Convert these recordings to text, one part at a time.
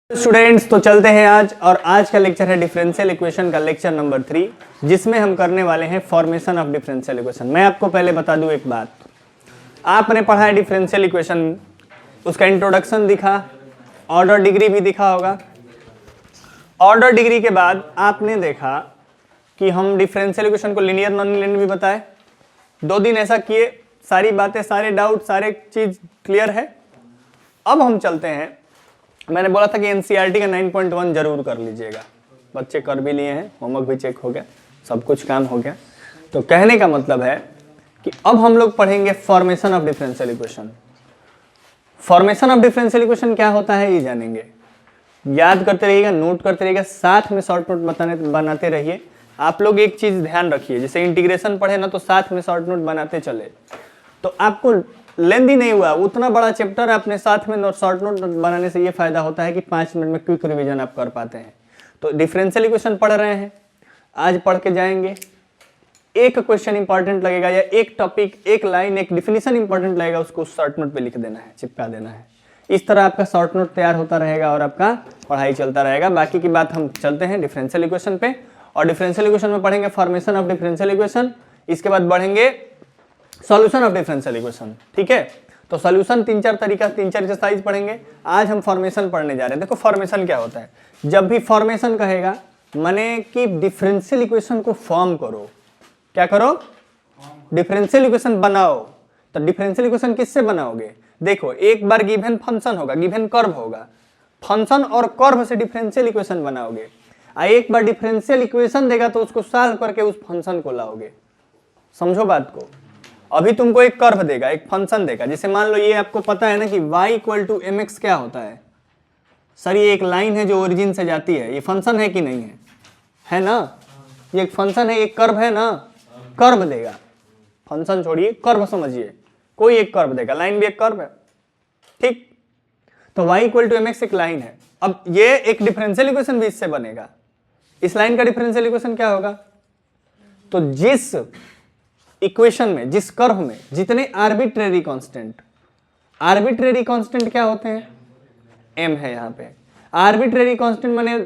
Students, तो चलते हैं आज। और आज का लेक्चर है डिफरेंशियल इक्वेशन का लेक्चर नंबर 3, जिसमें हम करने वाले हैं फॉर्मेशन ऑफ डिफरेंशियल इक्वेशन। मैं आपको पहले बता दूं एक बात, आपने पढ़ा है डिफरेंशियल इक्वेशन, उसका इंट्रोडक्शन दिखा, ऑर्डर डिग्री भी दिखा होगा। ऑर्डर डिग्री के बाद आपने देखा कि हम डिफरेंशियल इक्वेशन को लीनियर नॉन लीनियर भी बताए। 2 दिन ऐसा किए, सारी बातें, सारे डाउट, सारे चीज क्लियर है। अब हम चलते हैं, मैंने बोला था कि एनसीईआरटी का 9.1 जरूर कर लीजिएगा। बच्चे कर भी लिए हैं, होमवर्क भी चेक हो गया, सब कुछ काम हो गया। तो कहने का मतलब है कि अब हम लोग पढ़ेंगे formation of differential equation. Formation of differential equation क्या होता है ये जानेंगे। याद करते रहिएगा, नोट करते रहिएगा, साथ में शॉर्ट नोट बनाते रहिए। आप लोग एक चीज ध्यान रखिए, जैसे इंटीग्रेशन पढ़े ना तो साथ में शॉर्ट नोट बनाते चले, तो आपको लेंदी नहीं हुआ। उतना बड़ा चैप्टर आपने साथ में शॉर्ट नोट बनाने से ये फायदा होता है कि 5 मिनट में क्विक रिवीजन आप कर पाते हैं। तो डिफरेंशियल इक्वेशन पढ़ रहे हैं, आज पढ़ के जाएंगे। एक क्वेश्चन इंपॉर्टेंट लगेगा या एक टॉपिक, एक लाइन, एक डिफिनीशन इंपॉर्टेंट लगेगा, उसको शॉर्ट नोट पे लिख देना है, चिपका देना है। इस तरह आपका शॉर्ट नोट तैयार होता रहेगा और आपका पढ़ाई चलता रहेगा। बाकी की बात हम चलते हैं डिफरेंशियल इक्वेशन पे, और डिफरेंशियल इक्वेशन में पढ़ेंगे फॉर्मेशन ऑफ डिफरेंशियल इक्वेशन। इसके बाद बढ़ेंगे सॉल्यूशन ऑफ डिफरेंशियल इक्वेशन। ठीक है, तो सॉल्यूशन 3-4 तरीका, 3-4 एक्सरसाइज पढ़ेंगे। आज हम फॉर्मेशन पढ़ने जा रहे हैं। देखो फॉर्मेशन क्या होता है, जब भी फॉर्मेशन कहेगा माने कि डिफरेंशियल इक्वेशन को फॉर्म करो। क्या करो? डिफरेंशियल इक्वेशन बनाओ। तो डिफरेंशियल इक्वेशन किससे बनाओगे? देखो, एक बार गिवन फंक्शन होगा, गिवन कर्व होगा, फंक्शन और कर्व से डिफरेंशियल इक्वेशन बनाओगे। एक बार डिफरेंशियल इक्वेशन देगा तो उसको सॉल्व करके उस फंक्शन को लाओगे। समझो बात को। अभी तुमको एक कर्व देगा, एक फंक्शन देगा, जैसे मान लो ये आपको पता है ना कि y = mx क्या होता है। सर ये एक लाइन है जो ओरिजिन से जाती है, ये फंक्शन है कि नहीं है? है ना, ये एक फंक्शन है, एक कर्व है ना। कर्व देगा, फंक्शन छोड़िए, कर्व समझिए, कोई एक कर्व देगा, लाइन भी एक कर्व है। ठीक, तो y = mx एक लाइन है। अब ये एक डिफरेंशियल इक्वेशन भी इससे बनेगा। इस लाइन का डिफरेंशियल इक्वेशन क्या होगा? तो जिस इक्वेशन में, जिस कर्व में जितने आर्बिट्रेरी कांस्टेंट क्या होते हैं? m है। यहाँ पे आर्बिट्रेरी कांस्टेंट माने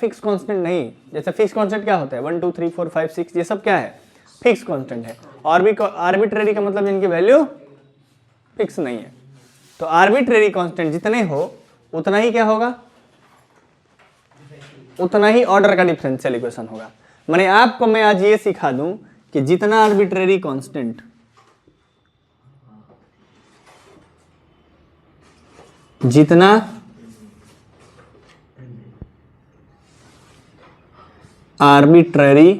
फिक्स कांस्टेंट नहीं। जैसे फिक्स कांस्टेंट क्या होता है? 1 2 3 4 5 6, ये सब क्या है? फिक्स कांस्टेंट है। और भी आर्बिट्रेरी का मतलब जिनकी वैल्यू फिक्स नहीं है। तो आर्बिट्रेरी कांस्टेंट जितने हो उतना ही क्या होगा? उतना ही ऑर्डर का डिफरेंशियल इक्वेशन होगा। माने आपको मैं आज ये सिखा दूं कि जितना आर्बिट्रेरी कांस्टेंट, जितना आर्बिट्रेरी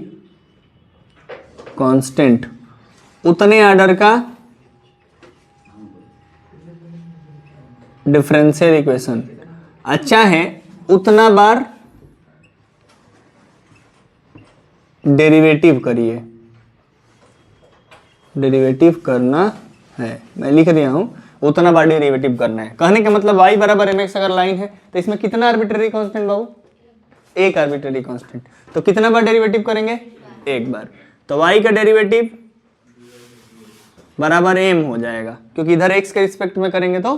कांस्टेंट उतने ऑर्डर का डिफरेंशियल इक्वेशन। अच्छा है, उतना बार डेरिवेटिव करिए। डेरिवेटिव करना है, मैं लिख दिया हूं, उतना बार डेरिवेटिव करना है। कहने का मतलब y = mx अगर लाइन है तो इसमें कितना आर्बिट्रेरी कांस्टेंट बाबू? एक आर्बिट्रेरी कांस्टेंट। तो कितना बार डेरिवेटिव करेंगे? एक बार। तो y का डेरिवेटिव बराबर m हो जाएगा, क्योंकि इधर x के रिस्पेक्ट में करेंगे। तो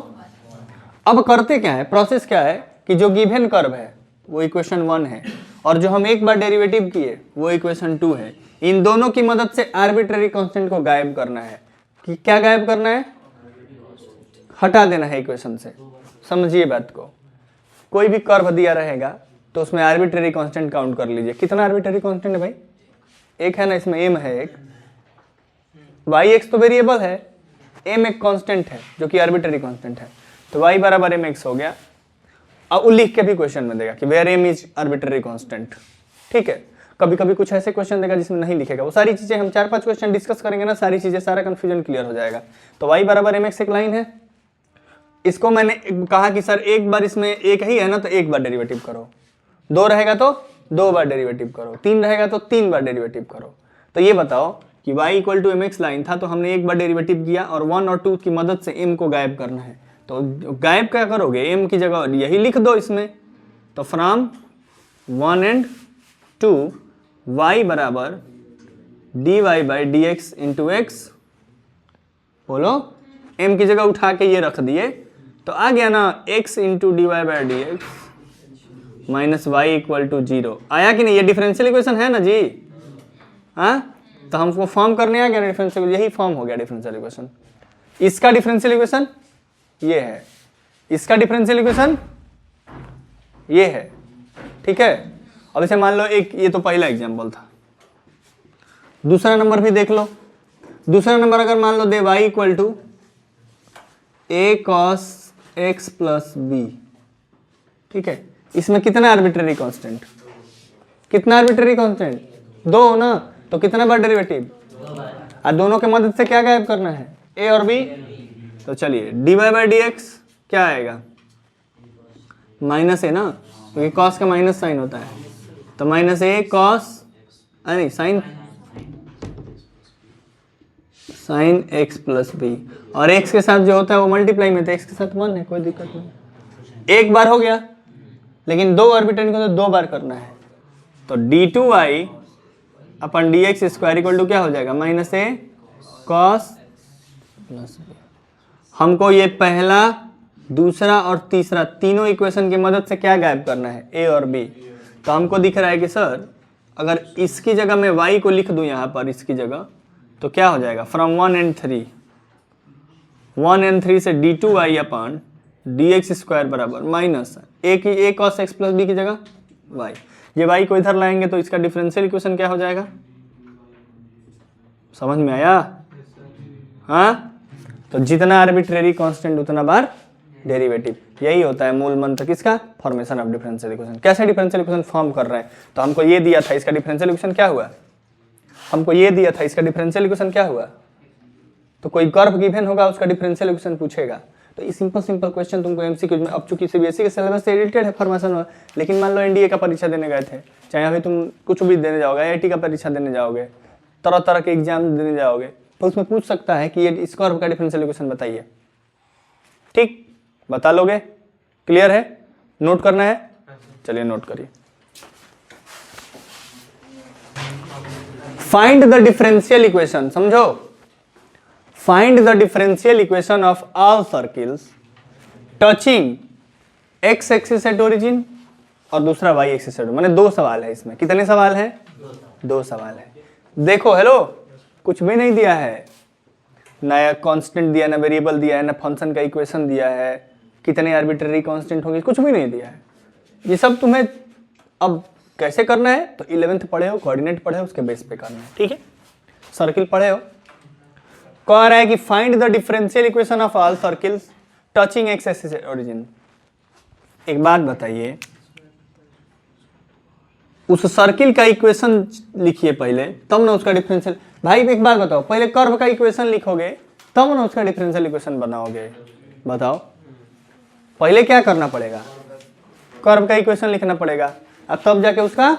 अब करते क्या है, प्रोसेस क्या है कि जो गिवन कर्व है वो इक्वेशन 1 है, और जो हम एक बार डेरिवेटिव किए वो इक्वेशन 2 है। इन दोनों की मदद से आर्बिट्रेरी कांस्टेंट को गायब करना है। कि क्या गायब करना है? हटा देना है इक्वेशन से। समझिए बात को। कोई भी कर्व दिया रहेगा तो उसमें आर्बिट्रेरी कांस्टेंट काउंट कर लीजिए। कितना आर्बिट्रेरी कांस्टेंट है भाई? एक है ना, इसमें m है एक, yx तो वेरिएबल है, m एक कांस्टेंट है जो कि आर्बिट्रेरी कांस्टेंट है। तो y = mx हो गया। अब वो लिख के भी क्वेश्चन में देगा कि where m is arbitrary constant. ठीक है, कभी कभी कुछ ऐसे क्वेश्चन देगा जिसमें नहीं लिखेगा। वो सारी चीजें हम 4-5 क्वेश्चन डिस्कस करेंगे ना, सारी चीजें, सारा कंफ्यूजन क्लियर हो जाएगा। तो y = mx एक लाइन है। इसको मैंने कहा कि सर एक बार इसमें एक ही है ना, तो एक बार डेरिवेटिव करो। 2 रहेगा तो 2 बार डेरिवेटिव करो। 3 रहेगा तो 3 बार डेरिवेटिव करो। तो ये बताओ कि y = mx लाइन था तो हमने एक बार डेरिवेटिव किया, और 1 और 2 की मदद से m को गायब करना है। तो गायब क्या करोगे? m की जगह यही लिख दो इसमें। तो from 1 and 2 y = dy/dx × x। बोलो, m की जगह उठा के ये रख दिए तो आ गया ना x × dy/dx minus y equal to 0 आया कि नहीं? ये डिफरेंशियल इक्वेशन है ना जी? हाँ, तो हमको फॉर्म करने आ गया डिफरेंशियल, यही फॉर्म हो गया डिफरेंशियल इक्वेशन। इसका डिफरेंशियल इक्वेशन ये है, इसका डिफरेंशियल इक्वेशन ये है, ठीक है। अब इसे मान लो एक, ये तो पहला एग्जांपल था, दूसरा नंबर भी देख लो। दूसरा नंबर अगर मान लो दे y equal to a cos x plus b, ठीक है। इसमें कितना आर्बिट्रेरी कांस्टेंट, कितना आर्बिट्रेरी कांस्टेंट? 2 हो ना, तो कितना बार डेरिवेटिव? और दोनों के मदद से क्या गायब करना है? a और b। तो चलिए dy बाई डी एक्स क्या आएगा? माइनस है ना, क्योंकि cos का माइनस साइन होता है, तो माइनस a cos, नहीं साइन x प्लस बी, और x के साथ जो होता है वो मल्टीप्लाई में, तो x के साथ 1 है, कोई दिक्कत नहीं। एक बार हो गया, लेकिन 2 आर्बिट्रेरी को तो 2 बार करना है, तो d2y अपन dx स्क्वायर इक्वल टू क्या हो जाएगा? Minus a cos plus b. हमको ये पहला, दूसरा और तीसरा तीनों इक्वेशन की मदद से क्या गायब करना है? a और b। तो हमको दिख रहा है कि सर अगर इसकी जगह मैं y को लिख दूं यहाँ पर, इसकी जगह, तो क्या हो जाएगा? फ्रॉम 1 and 3, 1 and 3 से d2y अपन dx स्क्वायर बराबर minus a cos x plus b की जगह y। ये y को इधर लाएंगे तो इसका डिफरेंशियल इक्वेशन क्या हो जाएगा? समझ में आया? हाँ, तो जितना आर्बिट्रेरी कांस्टेंट उतना बार डेरिवेटिव। यही होता है मूल मंत्र किसका? Formation of differential equation. कैसे डिफरेंशियल इक्वेशन फॉर्म कर रहे हैं? तो हमको ये दिया था, इसका डिफरेंशियल इक्वेशन क्या हुआ? हमको ये दिया था, इसका डिफरेंशियल इक्वेशन क्या हुआ? तो कोई कर्व गिवन होगा, उसका डिफरेंशियल इक्वेशन पूछेगा। तो ये सिंपल क्वेश्चन तुमको एमसीक्यू में, अब चूंकि सीबीएसई के सिलेबस से रिलेटेड है फॉर्मेशन, लेकिन मान लो एनडीए का परीक्षा देने गए थे, चाहे अभी तुम कुछ भी देने जाओगे, आईआईटी का परीक्षा देने जाओगे, तरह तरह के एग्जाम देने जाओगे, तो उसमें पूछ सकता है कि ये इस कर्व का डिफरेंशियल इक्वेशन बताइए। ठीक, बता लोगे? क्लियर है? नोट करना है? चलिए नोट करिए। फाइंड द डिफरेंशियल इक्वेशन, समझो, find the differential equation of all circles touching x axis at origin और दूसरा वाई एक्सिस एट, माने 2 सवाल है इसमें। कितने सवाल हैं? 2 सवाल है। देखो, हेलो, कुछ भी नहीं दिया है, ना कांस्टेंट दिया, ना वेरिएबल दिया है, ना फंक्शन का इक्वेशन दिया है, कितने आर्बिट्रेरी कांस्टेंट होंगे, कुछ भी नहीं दिया है। ये सब तुम्हें अब कैसे करना है? तो 11th पढ़े हो, कोऑर्डिनेट पढ़े हो, उसके बेस पे करना है, ठीक है। सर्किल पढ़े हो, कह रहा है कि find the differential equation of all circles touching x axis at origin. एक बात बताइए, उस सर्किल का इक्वेशन लिखिए पहले, तब ना उसका डिफरेंशियल। भाई एक बात बताओ, पहले कर्व का इक्वेशन लिखोगे तब ना उसका डिफरेंशियल इक्वेशन बनाओगे? बताओ, पहले क्या करना पड़ेगा? कर्व का इक्वेशन लिखना पड़ेगा, अब तब जाके उसका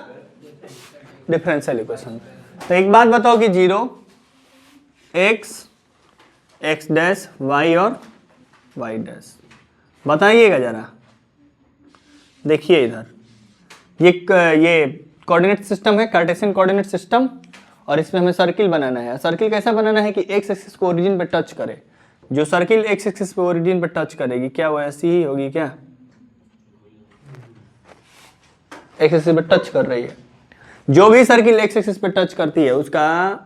डिफरेंशियल इक्वेशन। तो एक बात बताओ कि 0 x डैश y और y डैश, बताइएगा जरा। देखिए इधर ये कोऑर्डिनेट सिस्टम है, कार्टेशियन कोऑर्डिनेट सिस्टम, और इसमें हमें सर्किल बनाना है। सर्किल कैसा बनाना है कि एक्स एक्सिस को ओरिजिन पे टच करे। जो सर्किल एक्स एक्सिस पे ओरिजिन पे टच करेगी, क्या वो ऐसी ही होगी? क्या एक्स एक्सिस पे टच कर रही है? जो भी सर्किल एक्स एक्सिस पे टच करती है, उसका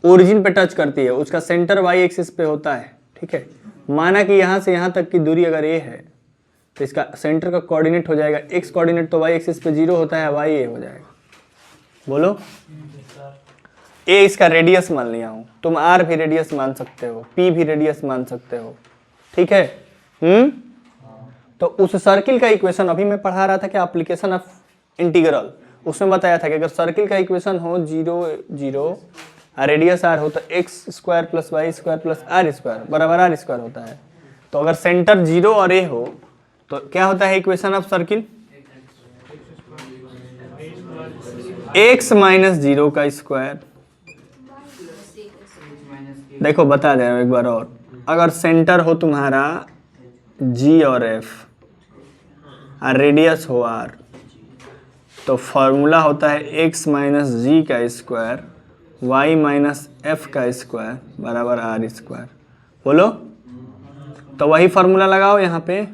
ओरिजिन पे टच करती है, उसका सेंटर वाई एक्सिस पे होता है, ठीक है। माना कि यहाँ से यहाँ तक की दूरी अगर ए है, तो इसका सेंटर का कोऑर्डिनेट हो जाएगा एक्स कोऑर्डिनेट, तो वाई एक्सिस पे 0 होता है, वाई ए हो जाएगा। बोलो, ए इसका रेडियस मान लिया हूं, तुम आर भी रेडियस मान सकते हो, पी भी रेडियस मान सकते हो, ठीक है। तो उस सर्किल का इक्वेशन अभी मैं पढ़ा रहा था कि एप्लीकेशन ऑफ इंटीग्रल, उसमें बताया था कि अगर सर्किल का इक्वेशन हो 0 0 रेडियस आर हो, तो x square plus Y square plus r square बराबर आर स्क्वायर होता है। तो अगर सेंटर 0 और ए हो तो क्या होता है equation of circle? X minus 0 का स्क्वायर। देखो बता दे रहा हूं एक बार और, अगर सेंटर हो तुम्हारा जी और एफ और रेडियस हो आर, तो फॉर्मूला होता है एक्स माइनस जी का स्क्वायर वाई माइनस एफ का स्क्वायर बराबर आर स्क्वायर। बोलो, तो वही फॉर्मूला लगाओ यहाँ पे।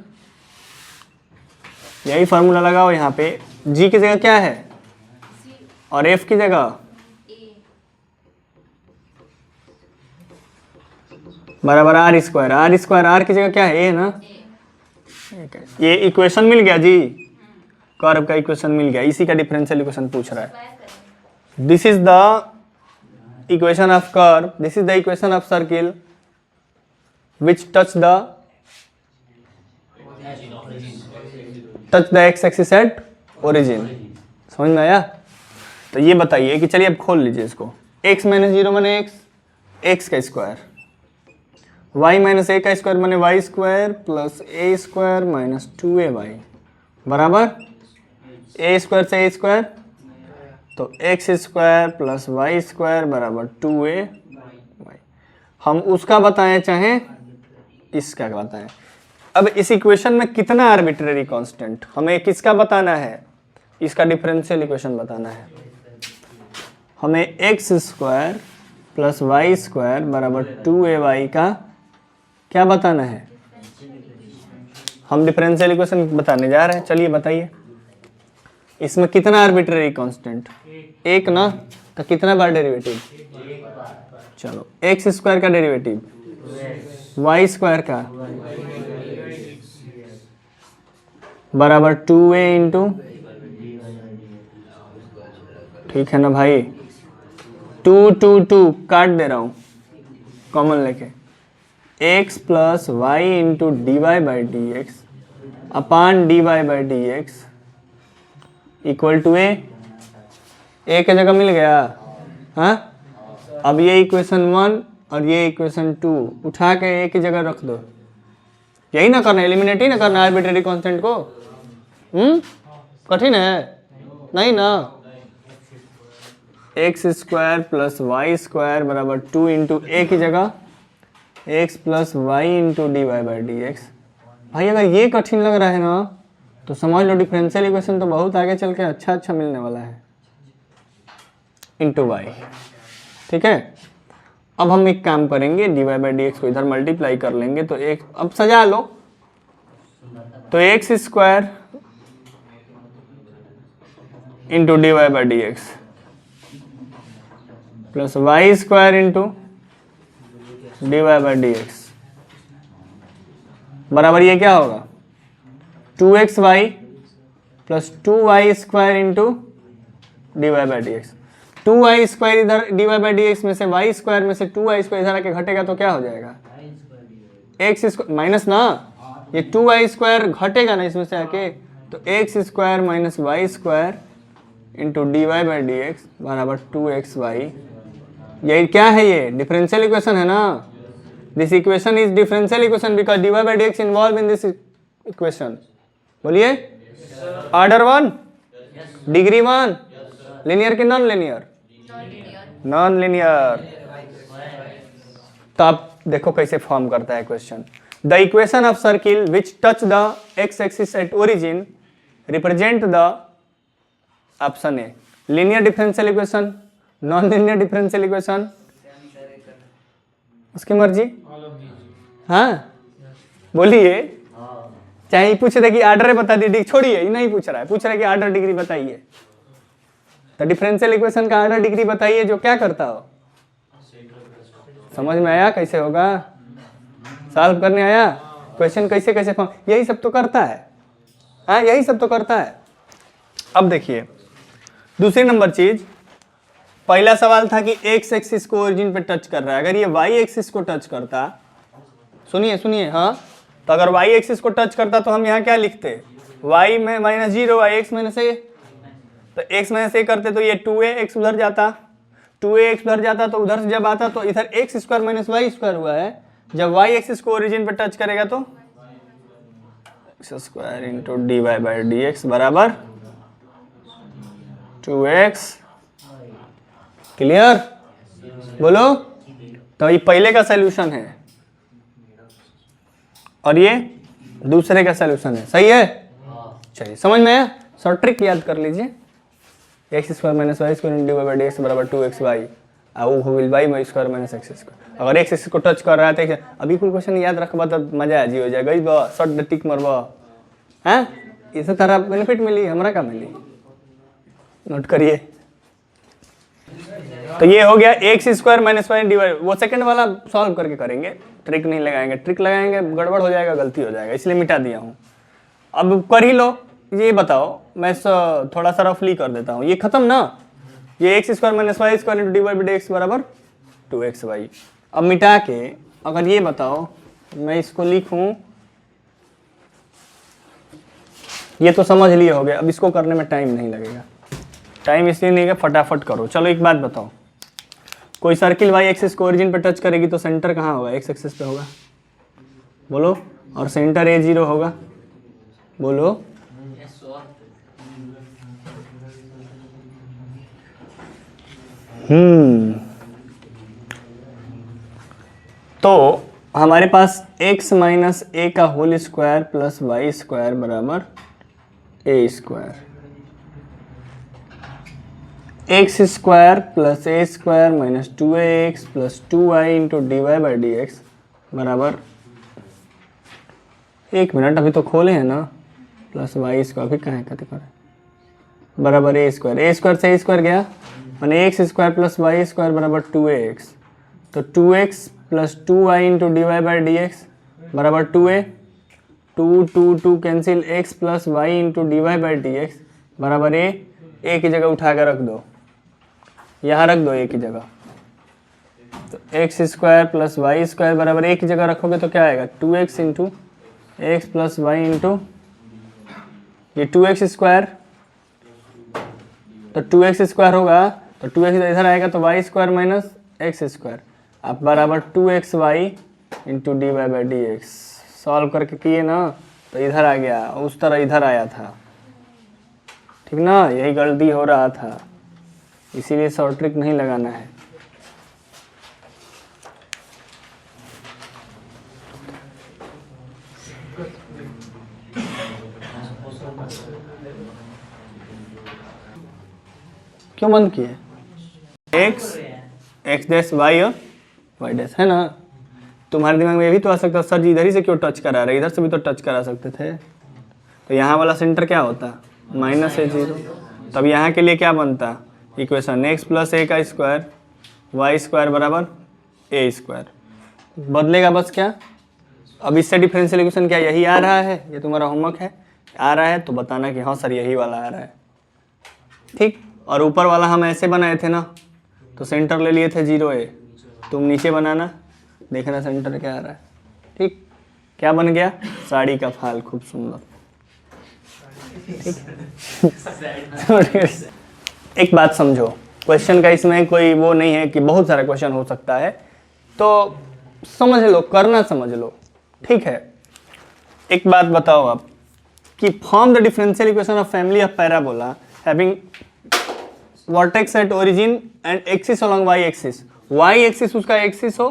यही फार्मूला लगाओ यहाँ पे। जी की जगह क्या है और एफ की जगह बराबर r square. R square r की जगह क्या है, ए ना। ये इक्वेशन मिल गया जी, कर्व का इक्वेशन मिल गया, इसी का डिफरेंशियल इक्वेशन पूछ रहा है। This is the equation of curve, this is the equation of circle which touch the x axis at origin. समझ में आया? तो ये बताइए कि चलिए अब खोल लीजिए इसको। x माइनस जीरो मैंने एक्स का स्क्वायर, y माइनस ए का स्क्वायर मैंने वाई स्क्वायर प्लस ए स्क्वायर माइनस 2ay बराबर ए स्क्वायर से ए स्क्वायर, तो x square plus Y square बराबर 2ay। हम उसका बताएं चाहे इसका बताएं। अब इस इक्वेशन में कितना आर्बिट्रेरी कांस्टेंट, हमें किसका बताना है, इसका डिफरेंशियल इक्वेशन बताना है। हमें x square plus Y square बराबर 2ay का क्या बताना है, हम डिफरेंशियल इक्वेशन बताने जा रहे हैं। चलिए बताइए इसमें कितना आर्बिट्रेरी कांस्टेंट, एक ना, तो कितना बार डेरिवेटिव, चलो एक्स स्क्वायर का डेरिवेटिव, वाई स्क्वायर का बराबर 2a इंटू, ठीक है ना भाई, 2 काट दे रहा हूँ कॉमन लेके, x plus Y into D Y by D X upon D Y by D X equal to A की जगह मिल गया। हाँ, अब ये इक्वेशन 1 और ये इक्वेशन 2 उठा के ए की जगह रख दो। यही ना करना, एलिमिनेट ही ना करना आर्बिट्रेरी कांस्टेंट को। कठिन है नहीं ना। X square plus Y square बराबर 2 इंटू ए की जगह x plus Y into D Y by D x. भाई अगर ये कठिन लग रहा है ना तो समझ लो डिफरेंशियल इक्वेशन तो बहुत आगे चल के अच्छा मिलने वाला है, इंटू वाई। ठीक है, अब हम एक काम करेंगे, d Y by D x को इधर मल्टीप्लाई कर लेंगे तो एक, अब सजा लो, तो x square into D Y by D X plus Y square into D Y by D x बराबर ये क्या होगा, 2xy plus 2y square into D Y by D X. 2y square इधर D Y by D X में से y square में से 2y square इधर आके घटेगा तो क्या हो जाएगा, एक्स स्क्वायर माइनस ना, ये 2y स्क्वायर घटेगा ना इसमें से आके, तो x square minus y square into D Y by D x बराबर 2xy। यही क्या है, ये डिफरेंशियल इक्वेशन है ना। This equation is differential equation because d Y by D x involve in this equation. बोलिए, ऑर्डर 1, डिग्री 1, लिनियर की non linear, non linear. तो आप देखो कैसे फॉर्म करता है question. The equation of circle which touch the x axis at origin represent the option a linear differential equation, non linear differential equation, उसकी मर्जी। हाँ बोलिए, चाहे ये पूछ रहे कि आर्डर बता दी, छोड़िए ये नहीं पूछ रहा है, पूछ रहा है कि आर्डर डिग्री बताइए। तो डिफरेंशियल इक्वेशन का आर्डर डिग्री बताइए जो क्या करता हो। समझ में आया कैसे होगा, सॉल्व करने आया, क्वेश्चन कैसे कैसे फॉर्म, यही सब तो करता है। हाँ यही सब तो करता है। अब देखिए दूसरी नंबर चीज, पहला सवाल था कि एक्स एक्सिस को ओरिजिन पे टच कर रहा है, अगर ये वाई एक्सिस को टच करता, सुनिए सुनिए, हाँ, तो अगर y एक्सिस को टच करता तो हम यहाँ क्या लिखते, y में minus 0 y x minus a, तो x माइनस a करते तो ये 2ax उधर जाता, 2ax उधर जाता तो उधर से जब आता तो इधर x square minus y square हुआ है। जब y एक्सिस को ओरिजिन पे टच करेगा तो x square into D Y by D x बराबर 2x। क्लियर, बोलो। तो ये पहले का सॉल्यूशन है और ये दूसरे का सॉल्यूशन है, सही है। चलिए समझ में आया, शॉर्ट ट्रिक याद कर लीजिए, x square minus y square d Y by D x बराबर 2xy वो will y square minus x square. अगर एक्स एक्सिस को टच कर रहा है तो अभी कुल क्वेश्चन याद रखबा तो मजा आ जी हो जाएगा, शॉर्ट टिक मरबा। हैं इसे तरह बेनिफिट मिली, हमारा क्या मिली, नोट करिए। तो ये हो गया x square minus y divide, वो सेकंड वाला सॉल्व करके करेंगे, ट्रिक नहीं लगाएंगे, ट्रिक लगाएंगे गड़बड़ हो जाएगा, गलती हो जाएगा, इसलिए मिटा दिया हूँ। अब कर ही लो। ये बताओ, मैं थोड़ा सा रफली कर देता हूँ, ये खत्म ना, ये x square minus y square into D Y by D x बराबर 2xy। अब मिटा के अगर ये बताओ मैं इसको लिखूं, ये तो समझ लिए हो गया, अब इसको करने में टाइम नहीं लगेगा, टाइम इसलिए नहीं है, फटाफट करो। चलो एक बात बताओ, कोई सर्किल वाई एक्सिस को ओरिजिन पे टच करेगी तो सेंटर कहाँ होगा, एक्स एक्सिस पे होगा, बोलो, और सेंटर A0 होगा, बोलो। तो हमारे पास x माइनस ए का whole square plus Y square बराबर ए square, X square plus A square minus 2ax plus 2y into D Y by D x बराबर, एक मिनट अभी तो खोले हैं ना, प्लस वाई स्क्वायर अभी कहाँ कहते करें, बराबर ए स्क्वायर से ए स्क्वायर गया, मैंने x square plus Y square बराबर 2ax, तो 2x plus 2y into D Y by D x बराबर 2a, 2 cancel, x plus Y into D Y by D x बराबर a की जगह उठा कर रख दो, यहाँ रख दो a की जगह, तो x square plus Y square बराबर a की जगह रखोगे तो क्या आएगा, 2x into x plus Y into ये 2x स्क्वायर, तो 2x स्क्वायर होगा तो 2x इधर आएगा तो y square minus x square, अब बराबर 2xy into D Y by D x. Solve करके किए ना तो इधर आ गया, उस तरह इधर आया था, ठीक ना, यही गलती हो रहा था, इसीलिए शॉर्ट ट्रिक नहीं लगाना है। क्यों बंद किए, एक्स डैश वाई और वाई डैश है ना, तुम्हारे दिमाग में ये भी तो आ सकता है, सर जी इधर ही से क्यों टच करा रहे, इधर से भी तो टच करा सकते थे, तो यहाँ वाला सेंटर क्या होता, माइनस A0, तब यहाँ के लिए क्या बनता इक्वेशन, एक्स प्लस ए का स्क्वायर वाई स्क्वायर बराबर ए स्क्वायर, बदलेगा बस क्या, अब इससे डिफरेंशियल इक्वेशन क्या यही आ रहा है, ये तुम्हारा होमवर्क है, आ रहा है तो बताना कि हाँ सर यही वाला आ रहा है, ठीक। और ऊपर वाला हम ऐसे बनाए थे ना, तो सेंटर ले लिए थे 0a, तुम नीचे बनाना, देखना सेंटर क्या आ रहा है, ठीक, क्या बन गया, साड़ी का फाल, खूब सुंदर, ठीक। एक बात समझो, क्वेश्चन का इसमें कोई वो नहीं है कि बहुत सारा क्वेश्चन हो सकता है, तो समझ लो, करना समझ लो, ठीक है। एक बात बताओ आप कि form the differential equation of family of parabola having vertex at origin and axis along y axis, y axis उसका एक्सिस हो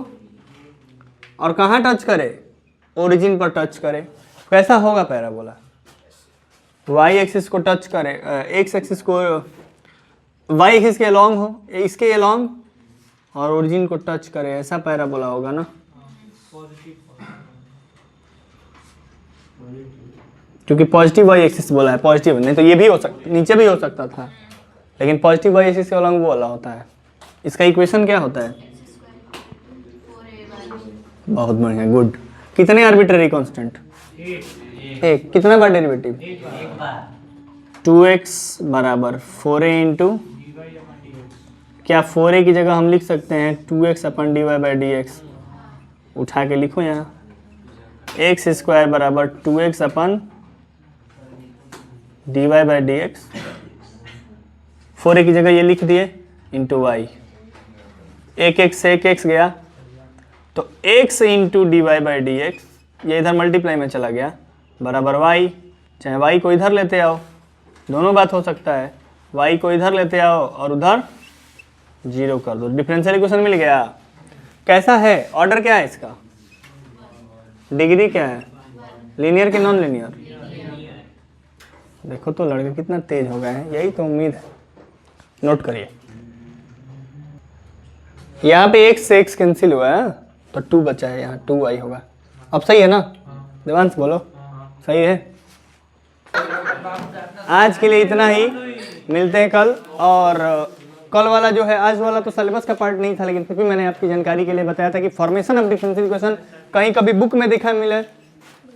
और कहाँ टच करे, ओरिजिन पर टच करे, कैसा होगा पैराबोला, वाई एक्सिस को टच करे, एक्स एक्सिस को वाई एक्सिस के अलोंग हो, इसके अलोंग और ओरिजिन को टच करे, ऐसा पैराबोला होगा ना, क्योंकि पॉजिटिव वाई एक्सिस बोला है, पॉजिटिव नहीं तो ये भी हो सकता, नीचे भी हो सकता था, लेकिन पॉजिटिव वाई एक्सिस के अलोंग वो वाला होता है। इसका इक्वेशन क्या होता है, बहुत बढ़िया, गुड। कितने आर्बिट्रेरी कांस्टेंट, एक, कितना बार डेरिवेटिव, 2x बराबर 4a इंटू, क्या 4a की जगह हम लिख सकते हैं 2x अपन d Y by D x, उठा के लिखो यहाँ, एक्स स्क्वायर बराबर 2x अपन d Y by D x, 4a की जगह ये लिख दिए इंटू वाई, एक x गया तो x into D Y by D x, ये इधर मल्टीप्लाई में चला गया बराबर y, चाहे y को इधर लेते आओ, दोनों बात हो सकता है, y को इधर लेते आओ और उधर 0 कर दो, डिफरेंशियल इक्वेशन मिल गया। कैसा है, ऑर्डर क्या है इसका, डिग्री क्या है, लीनियर कि नॉन लीनियर, देखो तो लड़के कितना तेज हो गए हैं, यही तो उम्मीद है। नोट करिए, यहाँ पे x से x कैंसिल हुआ है तो 2 बचा है, यहाँ 2y होगा, अब सही है ना, देवांश बोलो, सही है। आज के लिए इतना ही, मिलते हैं कल। और कल वाला जो है, आज वाला तो सिलेबस का पार्ट नहीं था, लेकिन फिर भी मैंने आपकी जानकारी के लिए बताया था कि फॉर्मेशन ऑफ डिफरेंशियल इक्वेशन कहीं कभी बुक में देखा मिले,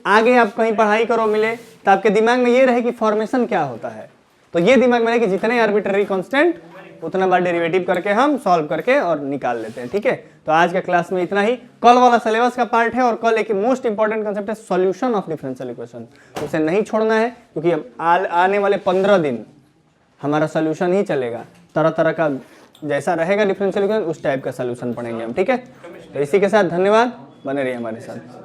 आगे आप कहीं पढ़ाई करो मिले, तो आपके दिमाग में ये रहे कि फॉर्मेशन क्या होता है। तो ये दिमाग में रहे कि जितने आर्बिट्ररी कांस्टेंट उतना बार डेरिवेटिव करके हम सॉल्व करके और निकाल लेते हैं। ठीक है, तो आज के क्लास में इतना ही। कल वाला सिलेबस का पार्ट है और कल एक मोस्ट इंपॉर्टेंट कंसेप्ट है सॉल्यूशन ऑफ डिफरेंशियल इक्वेशन, उसे नहीं छोड़ना है, क्योंकि अब आने वाले 15 दिन हमारा सॉल्यूशन ही चलेगा। तरह तरह का जैसा रहेगा डिफरेंशियल इक्वेशन उस टाइप का सॉल्यूशन पढ़ेंगे हम। ठीक है, तो इसी के साथ धन्यवाद, बने रहिए हमारे साथ।